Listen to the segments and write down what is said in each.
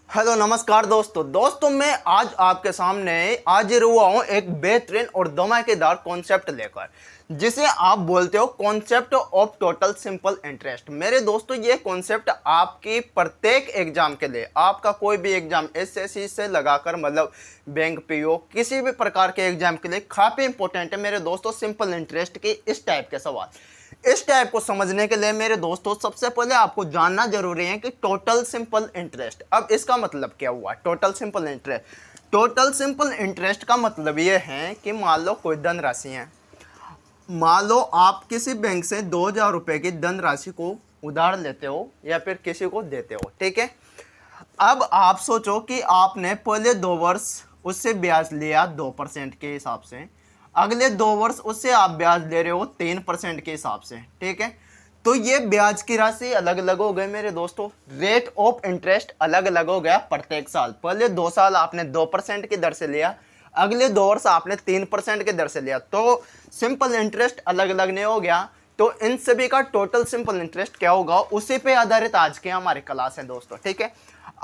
Hello नमस्कार दोस्तों मैं आज आपके सामने हाजिर हुआ हूँ एक बेहतरीन और धमाकेदार कॉन्सेप्ट लेकर जिसे आप बोलते हो concept of total simple interest. मेरे दोस्तों ये कॉन्सेप्ट आपकी प्रत्येक एग्जाम के लिए, आपका कोई भी एग्जाम एसएससी से लगाकर मतलब बैंक पीओ किसी भी प्रकार के एग्जाम के लिए काफ़ी इंपॉर्टेंट है मेरे दोस्तों सिंपल इंटरेस्ट के इस टाइप के सवाल। इस टाइप को समझने के लिए मेरे दोस्तों सबसे पहले आपको जानना जरूरी है कि टोटल सिंपल इंटरेस्ट, अब इसका मतलब क्या हुआ। टोटल सिंपल इंटरेस्ट का मतलब ये है कि मान लो कोई धनराशि है, मान लो आप किसी बैंक से 2,000 रुपए की धनराशि को उधार लेते हो या फिर किसी को देते हो, ठीक है। अब आप सोचो कि आपने पहले 2 वर्ष उससे ब्याज लिया 2% के हिसाब से, अगले 2 वर्ष उससे आप ब्याज ले रहे हो 3% के हिसाब से, ठीक है। तो ये ब्याज की राशि अलग अलग हो गई मेरे दोस्तों, रेट ऑफ इंटरेस्ट अलग अलग हो गया प्रत्येक साल। पहले 2 साल आपने 2% की दर से लिया, अगले 2 वर्ष आपने 3% की दर से लिया, तो सिंपल इंटरेस्ट अलग अलग नहीं हो गया। तो इन सभी का टोटल सिंपल इंटरेस्ट क्या होगा उसी पे आधारित आज की हमारी क्लास है दोस्तों, ठीक है।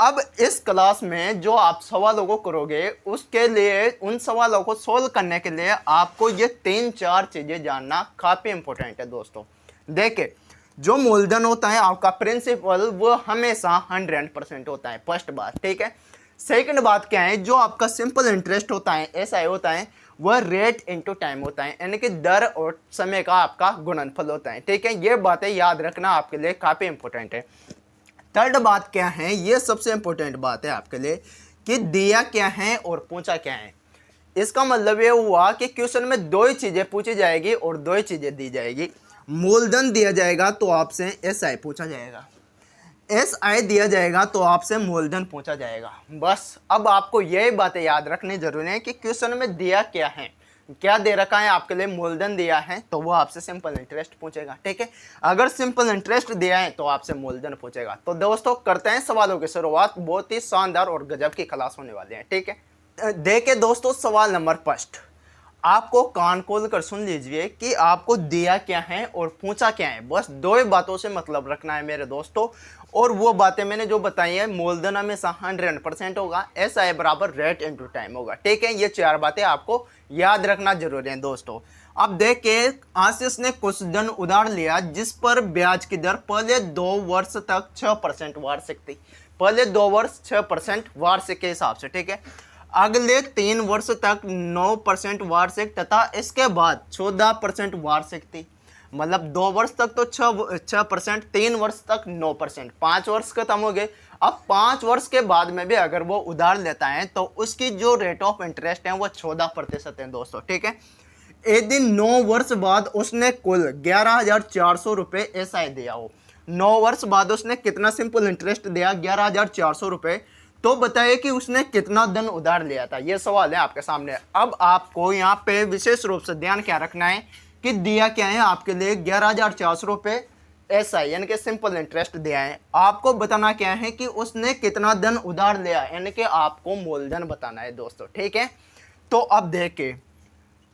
अब इस क्लास में जो आप सवालों को करोगे उसके लिए, उन सवालों को सोल्व करने के लिए आपको ये 3-4 चीजें जानना काफी इंपॉर्टेंट है दोस्तों। देखिए, जो मूलधन होता है आपका प्रिंसिपल वो हमेशा 100% होता है, फर्स्ट बात, ठीक है। सेकंड बात क्या है, जो आपका सिंपल इंटरेस्ट होता है एसआई होता है वह रेट इनटू टाइम होता है, यानी कि दर और समय का आपका गुणनफल होता है, ठीक है। ये बातें याद रखना आपके लिए काफी इंपॉर्टेंट है। थर्ड बात क्या है, ये सबसे इंपॉर्टेंट बात है आपके लिए कि दिया क्या है और पूछा क्या है। इसका मतलब ये हुआ कि क्वेश्चन में 2 ही चीजें पूछी जाएगी और 2 ही चीजें दी जाएगी। मूलधन दिया जाएगा तो आपसे एसआई पूछा जाएगा, एसआई दिया जाएगा तो आपसे मूलधन पूछा जाएगा। बस अब आपको यही बातें याद रखनी जरूरी है कि क्वेश्चन में दिया क्या है, क्या दे रखा है आपके लिए, मूलधन दिया है तो वो आपसे सिंपल इंटरेस्ट पूछेगा, ठीक है। अगर सिंपल इंटरेस्ट दिया है तो आपसे मूलधन पूछेगा। तो दोस्तों करते हैं सवालों की शुरुआत, बहुत ही शानदार और गजब की क्लास होने वाली है, ठीक है। देखिए दोस्तों, सवाल नंबर फर्स्ट, आपको कान खोल कर सुन लीजिए कि आपको दिया क्या है और पूछा क्या है। बस 2 ही बातों से मतलब रखना है मेरे दोस्तों, और वो बातें मैंने जो बताई है, मूलधन हमेशा 100% होगा, एसआई बराबर रेट इनटू टाइम होगा, ठीक है। ये 4 बातें आपको याद रखना जरूरी है दोस्तों। अब देखिए, आशीष ने कुछ धन उधार लिया जिस पर ब्याज की दर पहले 2 वर्ष तक 6% वार्षिक थी, पहले 2 वर्ष 6% वार्षिक के हिसाब से, ठीक है। अगले 3 वर्ष तक 9% वार्षिक तथा इसके बाद 14% वार्षिक थी। मतलब 2 वर्ष तक तो 6%, 3 वर्ष तक 9%, 5 वर्ष खत्म हो गए। अब 5 वर्ष के बाद में भी अगर वो उधार लेता है तो उसकी जो रेट ऑफ इंटरेस्ट है वो 14% है दोस्तों, ठीक है। एक दिन 9 वर्ष बाद उसने कुल 11,400 रुपये एसआई दिया हो, 9 वर्ष बाद उसने कितना सिंपल इंटरेस्ट दिया, 11,400 रुपये। तो बताइए कि उसने कितना धन उधार लिया था, ये सवाल है आपके सामने। अब आपको यहाँ पे विशेष रूप से ध्यान क्या रखना है कि दिया क्या है आपके लिए, 11,400 रुपये एसआई यानी कि सिंपल इंटरेस्ट दिया है। आपको बताना क्या है कि उसने कितना धन उधार लिया, यानी कि आपको मूलधन बताना है दोस्तों, ठीक है। तो अब देखिए,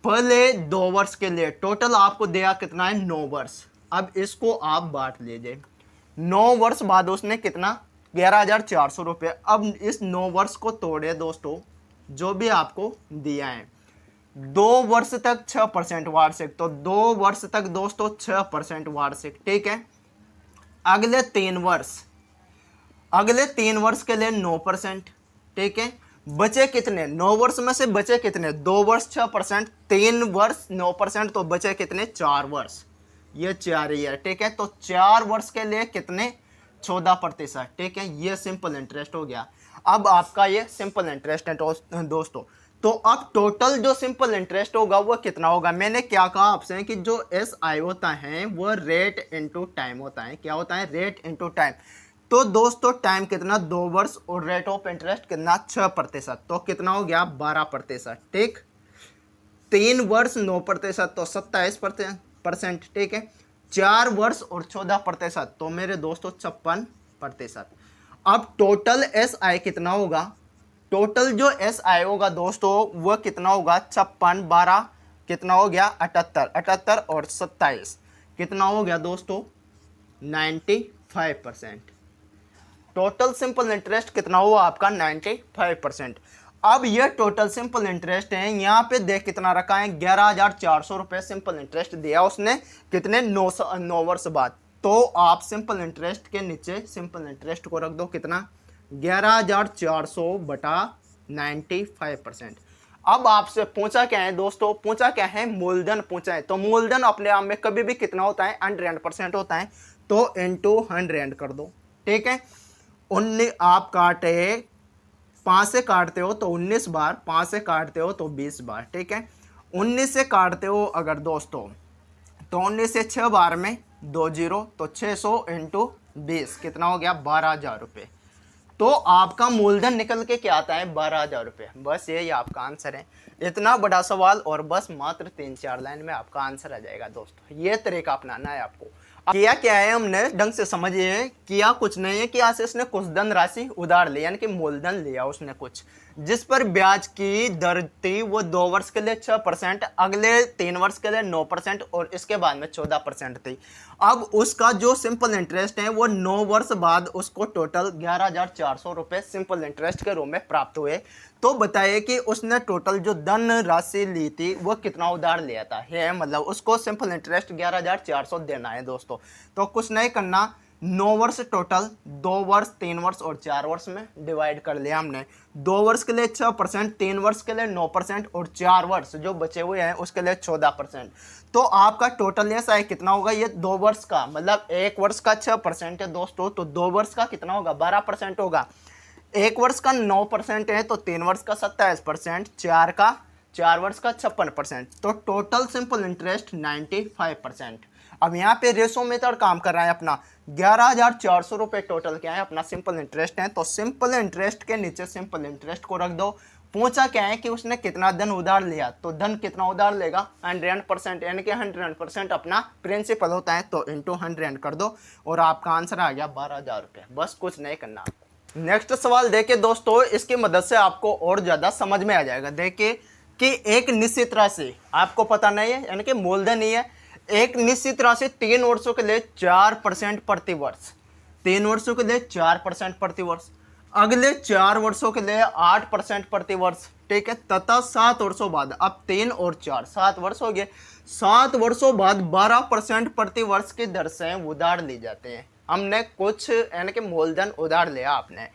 पहले 2 वर्ष के लिए टोटल आपको दिया कितना है, 9 वर्ष। अब इसको आप बांट लीजिए, 9 वर्ष बाद उसने कितना, 11,400 रुपये। अब इस 9 वर्ष को तोड़े दोस्तों, जो भी आपको दिया है 2 वर्ष तक 6% वार्षिक, तो 2 वर्ष तक दोस्तों 6% वार्षिक, ठीक है। अगले 3 वर्ष, अगले 3 वर्ष के लिए 9%, ठीक है। बचे कितने, 9 वर्ष में से बचे कितने, 2 वर्ष 6%, 3 वर्ष 9%, तो बचे कितने, 4 वर्ष, ये 4 ईयर, ठीक है। तो 4 वर्ष के लिए कितने, 14%, ठीक है। ये सिंपल इंटरेस्ट हो गया। अब आपका ये सिंपल इंटरेस्ट है दोस्तों। तो अब टोटल जो सिंपल इंटरेस्ट होगा वो कितना होगा, मैंने क्या कहा आपसे कि जो एस आई होता है वो रेट इनटू टाइम होता है। क्या होता है, रेट इनटू टाइम। तो दोस्तों टाइम कितना, 2 वर्ष, और रेट ऑफ इंटरेस्ट कितना, 6%, तो कितना हो गया, 12%, ठीक। 3 वर्ष 9%, तो 27%, ठीक है। 4 वर्ष और 14%, तो मेरे दोस्तों 56%। अब टोटल एस आई कितना होगा, टोटल जो एस आई होगा दोस्तों वह कितना होगा, 56, 12 कितना हो गया, 78, 78 और 27 कितना हो गया दोस्तों, 95%। टोटल सिंपल इंटरेस्ट कितना हुआ आपका 95%। अब ये टोटल सिंपल इंटरेस्ट है, यहाँ पे देख कितना रखा है 11,400 रुपये सिंपल इंटरेस्ट दिया उसने, कितने 9 वर्ष बाद। तो आप सिंपल इंटरेस्ट के नीचे सिंपल इंटरेस्ट को रख दो कितना 11,400 बटा 95%। अब आपसे पूछा क्या है दोस्तों, पूछा क्या है मूलधन पूछा है। तो मूलधन अपने आप में कभी भी कितना होता है 100% होता है, तो इंटू 100 कर दो, ठीक है। 19 आप काटे 5 से काटते हो तो 19 बार, 5 से काटते हो तो 20 बार, ठीक है। 19 से काटते हो अगर दोस्तों तो 19 से 6 बार में 2 जीरो, तो 600 इंटू 20 कितना हो गया 12,000 रुपये। तो आपका मूलधन निकल के क्या आता है 12,000 रुपये। बस यही आपका आंसर है। इतना बड़ा सवाल और बस मात्र 3-4 लाइन में आपका आंसर आ जाएगा दोस्तों। ये तरीका अपनाना है आपको। किया क्या है हमने ढंग से समझिए, किया कुछ नहीं है कि आज इसने कुछ धन राशि उधार ली, यानी कि मूलधन लिया उसने कुछ, जिस पर ब्याज की दर थी वो 2 वर्ष के लिए 6%, अगले 3 वर्ष के लिए 9% और इसके बाद में 14% थी। अब उसका जो सिंपल इंटरेस्ट है वो 9 वर्ष बाद उसको टोटल 11,400 रुपये सिंपल इंटरेस्ट के रूप में प्राप्त हुए। तो बताइए कि उसने टोटल जो धन राशि ली थी वो कितना उधार लिया था, है मतलब उसको सिंपल इंटरेस्ट 11,400 देना है दोस्तों। तो कुछ नहीं करना, 9 वर्ष टोटल, 2 वर्ष, 3 वर्ष और 4 वर्ष में डिवाइड कर लिया हमने। 2 वर्ष के लिए 6%, 3 वर्ष के लिए 9% और 4 वर्ष जो बचे हुए हैं उसके लिए 14%। तो आपका टोटल ऐसा है कितना होगा, ये 2 वर्ष का मतलब 1 वर्ष का 6% है दोस्तों, तो 2 वर्ष का कितना होगा 12% होगा। 1 वर्ष का 9% है तो 3 वर्ष का 27%, 4 वर्ष का 56%। तो टोटल सिंपल इंटरेस्ट 95%। अब यहाँ पे रेशो मेथड काम कर रहा है अपना। 11,400 रुपये टोटल क्या है अपना सिंपल इंटरेस्ट है, तो सिंपल इंटरेस्ट के नीचे सिंपल इंटरेस्ट को रख दो। पूछा क्या है कि उसने कितना धन उधार लिया, तो धन कितना उधार लेगा 100%, यानी कि 100% अपना प्रिंसिपल होता है, तो इंटू 100 कर दो और आपका आंसर आ गया 12,000 रुपये। बस कुछ नहीं करना। नेक्स्ट सवाल देखिए दोस्तों, इसकी मदद से आपको और ज़्यादा समझ में आ जाएगा। देखिए कि एक निश्चित राशि आपको पता नहीं है, यानी कि मूलधन ही है, एक निश्चित राशि 3 वर्षों के लिए 4% प्रति वर्ष, 3 वर्षों के लिए 4% प्रति वर्ष, अगले 4 वर्षों के लिए 8% प्रति वर्ष, ठीक है, तथा 7 वर्षों बाद, अब 3 और 4 7 वर्ष हो गए, 7 वर्षों बाद 12% प्रति वर्ष की दर से उधार ली जाते हैं। हमने कुछ यानी कि मूलधन उधार लिया आपने।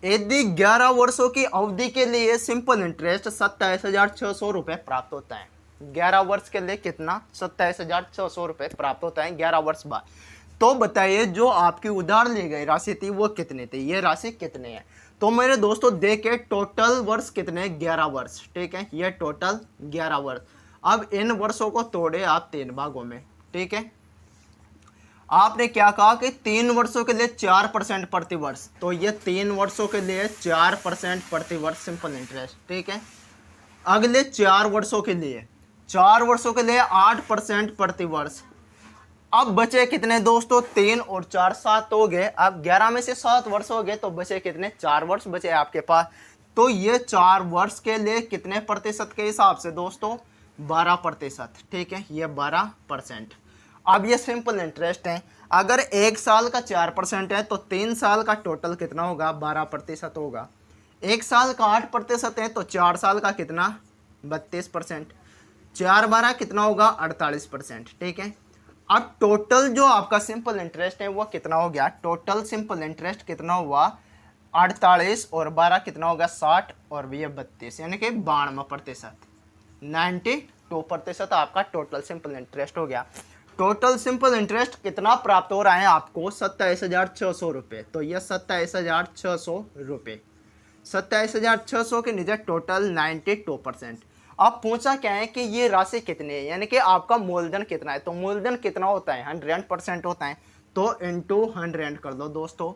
यदि 11 वर्षों की अवधि के लिए सिंपल इंटरेस्ट 27,600 रुपये प्राप्त होता है। 11 वर्ष के लिए कितना 27,600 रुपये प्राप्त होता है 11 वर्ष बाद। तो बताइए जो आपकी उधार ली गई राशि थी वो कितनी थी, ये राशि कितनी है। तो मेरे दोस्तों देखिए टोटल वर्ष कितने 11 वर्ष, ठीक है, ये टोटल 11 वर्ष। अब इन वर्षों को तोड़े आप 3 भागों में, ठीक है। आपने क्या कहा कि 3 वर्षों के लिए 4% प्रति वर्ष, तो ये 3 वर्षों के लिए 4% प्रति वर्ष सिंपल इंटरेस्ट, ठीक है। अगले 4 वर्षों के लिए 8% प्रति वर्ष। अब बचे कितने दोस्तों 3 और 4 7 हो गए। अब 11 में से 7 वर्ष हो गए तो बचे कितने 4 वर्ष बचे आपके पास। तो ये 4 वर्ष के लिए कितने प्रतिशत के हिसाब से दोस्तों 12%, ठीक है, ये 12%। अब ये सिंपल इंटरेस्ट है, अगर 1 साल का 4% है तो 3 साल का टोटल कितना होगा 12% होगा। 1 साल का 8% है तो 4 साल का कितना 32%, 4 12 कितना होगा 48%, ठीक है। अब टोटल जो आपका सिंपल इंटरेस्ट है वो कितना हो गया, टोटल सिंपल इंटरेस्ट कितना हुआ 48 और 12 कितना होगा 60 और ये 32, यानी कि 92%, 92% आपका टोटल सिंपल इंटरेस्ट हो गया। टोटल सिंपल इंटरेस्ट कितना प्राप्त हो रहा है आपको 27,600 रुपये, तो ये 27,600 रुपये, 27,600 के नीचे टोटल 92%। अब पूछा क्या है कि ये राशि कितनी है, यानी कि आपका मूलधन कितना है। तो मूलधन कितना होता है 100% होता है, तो इंटू 100 कर दो दोस्तों।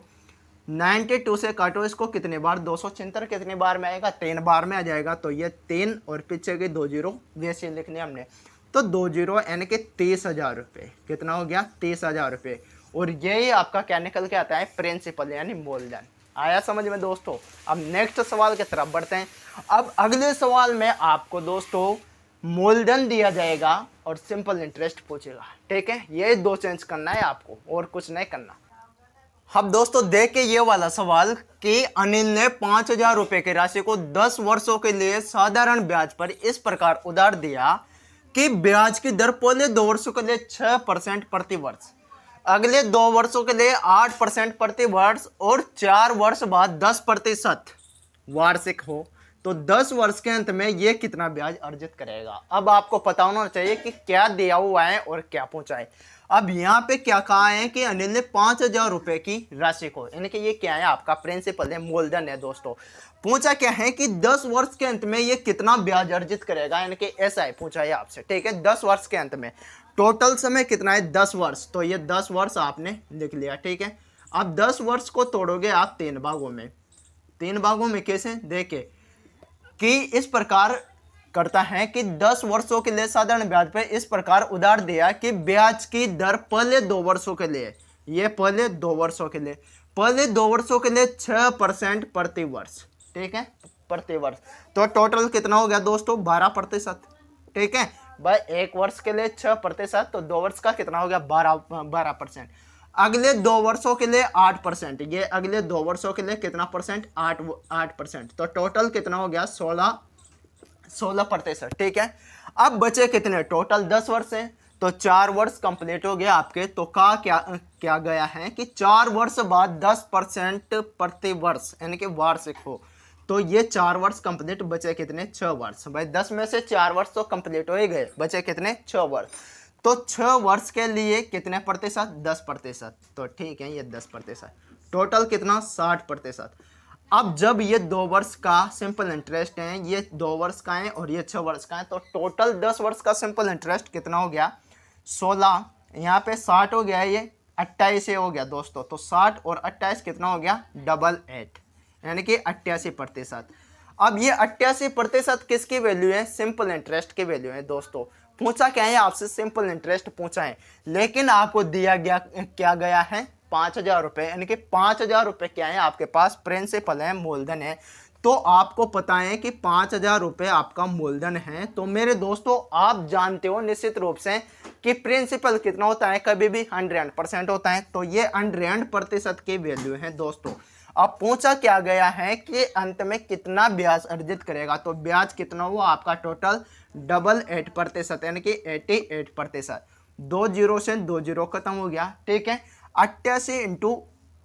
92 से काटो इसको कितने बार 276 कितने बार में आएगा 3 बार में आ जाएगा, तो ये 3 और पीछे के 2 जीरो वैसे लिखने हमने, तो 2 जीरो यानी कि 30,000 रुपये, कितना हो गया 30,000 रुपये। और यही आपका क्या निकल के आता है प्रिंसिपल यानी मूलधन। आया समझ में दोस्तों। अब नेक्स्ट सवाल की तरफ बढ़ते हैं। अब अगले सवाल में आपको दोस्तों मूलधन दिया जाएगा और सिंपल इंटरेस्ट पूछेगा, ठीक है, ये 2 चेंज करना है आपको और कुछ नहीं करना। अब दोस्तों देखिए ये वाला सवाल कि अनिल ने 5,000 रुपए की राशि को 10 वर्षों के लिए साधारण ब्याज पर इस प्रकार उधार दिया कि ब्याज की दर पहले 2 वर्षों के लिए 6% प्रति वर्ष, अगले 2 वर्षों के लिए 8% प्रति वर्ष और 4 वर्ष बाद 10% वार्षिक हो, तो 10 वर्ष के अंत में ये कितना ब्याज अर्जित करेगा। अब आपको पता होना चाहिए कि क्या दिया हुआ है और क्या पूछा है। अब यहाँ पे क्या कहा है कि अनिल ने 5,000 रुपए की राशि को, यानी कि ये क्या है, आपका प्रिंसिपल है, मूलधन है दोस्तों। पूछा क्या है कि 10 वर्ष के अंत में ये कितना ब्याज अर्जित करेगा, यानी कि ऐसा है पूछा है आपसे, ठीक है। 10 वर्ष के अंत में टोटल समय कितना है, 10 वर्ष, तो ये 10 वर्ष आपने लिख लिया, ठीक है। अब 10 वर्ष को तोड़ोगे आप 3 भागों में। 3 भागों में कैसे, देखे कि इस प्रकार करता है कि 10 वर्षों के लिए साधारण ब्याज पे इस प्रकार उधार दिया कि ब्याज की दर पहले 2 वर्षों के लिए, ये पहले 2 वर्षों के लिए, पहले 2 वर्षों के लिए 6% प्रति वर्ष, ठीक है, प्रति वर्ष। तो टोटल कितना हो गया दोस्तों, 12%, ठीक है भाई। 1 वर्ष के लिए 6%, तो 2 वर्ष का कितना हो गया, 12%। अगले 2 वर्षों के लिए 8%, ये अगले 2 वर्षों के लिए कितना परसेंट, 8%, तो टोटल कितना हो गया, 16%, ठीक है। अब बचे कितने, टोटल 10 वर्ष है, तो 4 वर्ष कंप्लीट हो गया आपके। तो कहा क्या गया है कि 4 वर्ष बाद 10% प्रति वर्ष, यानी कि वार्षिक हो, तो ये 4 वर्ष कंप्लीट, बचे कितने, 6 वर्ष। भाई 10 में से 4 वर्ष तो कंप्लीट हो ही गए, बचे कितने, 6 वर्ष। तो 6 वर्ष के लिए कितने प्रतिशत, 10%, तो ठीक है ये 10%, टोटल कितना, 60%। अब जब ये 2 वर्ष का सिंपल इंटरेस्ट है, ये 2 वर्ष का है और ये 6 वर्ष का है, तो टोटल 10 वर्ष का सिंपल इंटरेस्ट कितना हो गया, 16, यहाँ पे 60 हो गया, ये 28 हो गया दोस्तों। तो 60 और 28 कितना हो गया, 88, यानी कि 88%। अब ये 88% किसकी वैल्यू है, सिंपल इंटरेस्ट की वैल्यू है दोस्तों। पूछा क्या है आपसे, सिंपल इंटरेस्ट पूछा है, लेकिन आपको दिया गया क्या गया है, 5,000 रुपये, यानी कि 5,000 रुपये क्या है आपके पास, प्रिंसिपल है, मूलधन है। तो आपको पता है कि 5,000 रुपये आपका मूलधन है। तो मेरे दोस्तों आप जानते हो निश्चित रूप से कि प्रिंसिपल कितना होता है, कभी भी 100% होता है। तो ये 100% की वैल्यू है दोस्तों। अब पूछा क्या गया है कि अंत में कितना ब्याज अर्जित करेगा, तो ब्याज कितना हुआ आपका, टोटल 88%, यानी कि 88%। 2 जीरो से 2 जीरो खत्म हो गया, ठीक है। 88 इंटू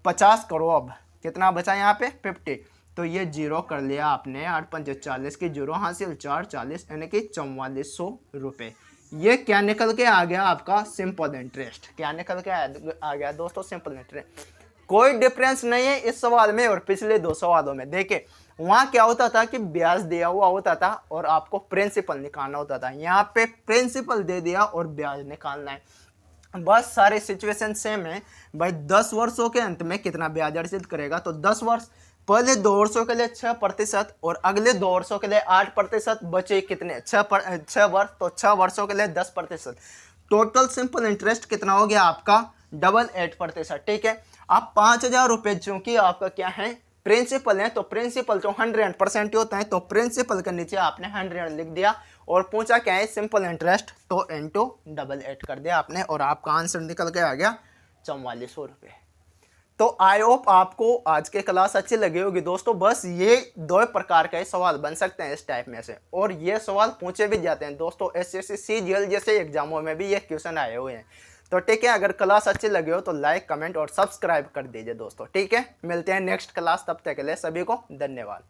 50 करो, अब कितना बचा यहाँ पे, 50, तो ये जीरो कर लिया आपने, 8 5 40 की जीरो हासिल, 4 40, यानी कि 4400 रुपये। ये क्या निकल के आ गया आपका, सिंपल इंटरेस्ट। क्या निकल के आ गया दोस्तों, सिंपल इंटरेस्ट। कोई डिफरेंस नहीं है इस सवाल में और पिछले 2 सवालों में। देखिए वहां क्या होता था कि ब्याज दिया हुआ होता था और आपको प्रिंसिपल निकालना होता था, यहाँ पे प्रिंसिपल दे दिया और ब्याज निकालना है, बस सारे सिचुएशन सेम है। भाई 10 वर्षों के अंत में कितना ब्याज अर्जित करेगा, तो 10 वर्ष, पहले 2 वर्षों के लिए 6% और अगले 2 वर्षों के लिए 8%, बचे कितने, 6 वर्ष, तो 6 वर्षों के लिए 10%। टोटल सिंपल इंटरेस्ट कितना हो गया आपका, 88%, ठीक है। आप 5,000 रुपये चूंकि आपका क्या है, प्रिंसिपल है, तो प्रिंसिपल जो 100% होता है, तो प्रिंसिपल के नीचे आपने 100 लिख दिया और पूछा क्या है, सिंपल इंटरेस्ट, तो इंटू 88 कर दिया आपने और आपका आंसर निकल के आ गया 4400 रुपये। तो आई होप आपको आज के क्लास अच्छी लगी होगी दोस्तों। बस ये 2 प्रकार के सवाल बन सकते हैं इस टाइप में से, और ये सवाल पूछे भी जाते हैं दोस्तों, एसएससी सीजीएल जैसे एग्जामों में भी ये क्वेश्चन आए हुए हैं। तो ठीक है, अगर क्लास अच्छी लगी हो तो लाइक, कमेंट और सब्सक्राइब कर दीजिए दोस्तों, ठीक है। मिलते हैं नेक्स्ट क्लास, तब तक के लिए सभी को धन्यवाद।